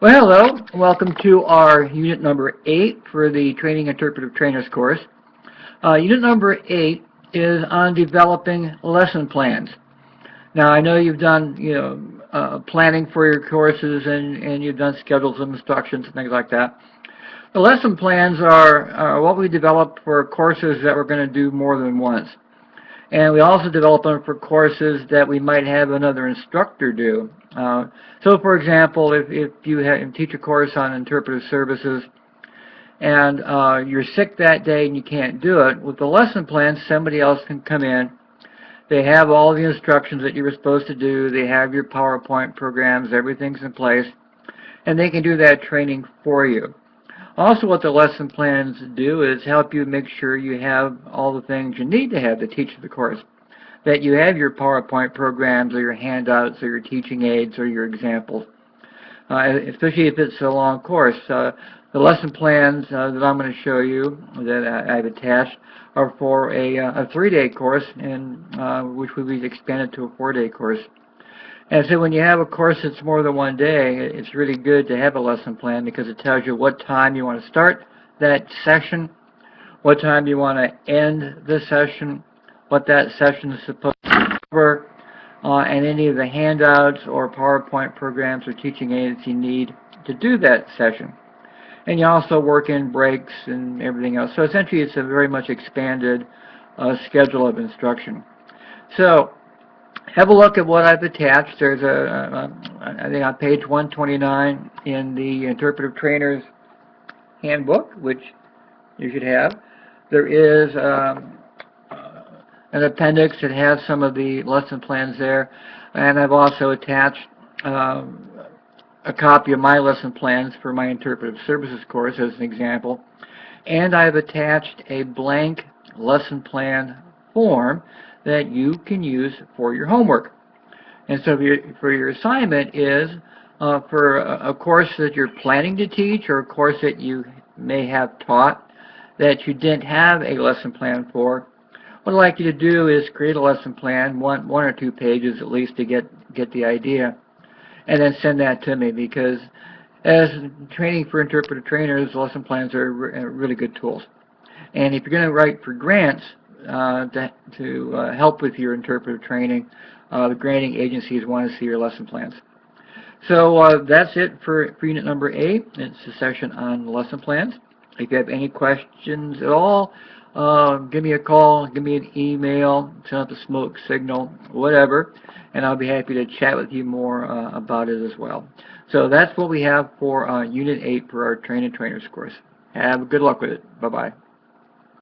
Well, hello. Welcome to our unit number 8 for the Training Interpretive Trainers course. Unit number 8 is on developing lesson plans. Now, I know you've done, planning for your courses and you've done schedules and instructions and things like that. The lesson plans are what we develop for courses that we're going to do more than once. And we also develop them for courses that we might have another instructor do. So, for example, if you teach a course on interpretive services and you're sick that day and you can't do it, with the lesson plan, somebody else can come in. They have all the instructions that you were supposed to do. They have your PowerPoint programs. Everything's in place. And they can do that training for you. Also, what the lesson plans do is help you make sure you have all the things you need to have to teach the course. That you have your PowerPoint programs or your handouts or your teaching aids or your examples. Especially if it's a long course. The lesson plans that I'm going to show you that I've attached are for a 3-day course, which will be expanded to a 4-day course. And so when you have a course that's more than one day, it's really good to have a lesson plan because it tells you what time you want to start that session, what time you want to end the session, what that session is supposed to cover, and any of the handouts or PowerPoint programs or teaching aids you need to do that session. And you also work in breaks and everything else. So essentially it's a very much expanded schedule of instruction. So have a look at what I've attached. There's I think on page 129 in the Interpretive Trainers Handbook, which you should have, there is an appendix that has some of the lesson plans there. And I've also attached a copy of my lesson plans for my Interpretive Services course as an example. And I've attached a blank lesson plan form that you can use for your homework. And so for your assignment is for a course that you're planning to teach or a course that you may have taught that you didn't have a lesson plan for. What I'd like you to do is create a lesson plan, one or 2 pages at least to get the idea, and then send that to me because as training for interpretive trainers, lesson plans are really good tools. And if you're going to write for grants, to help with your interpretive training, the granting agencies want to see your lesson plans. So that's it for unit number 8. It's a session on lesson plans. If you have any questions at all, give me a call, give me an email, send up a smoke signal, whatever, and I'll be happy to chat with you more about it as well. So that's what we have for Unit 8 for our Train and Trainers course. Have good luck with it. Bye-bye.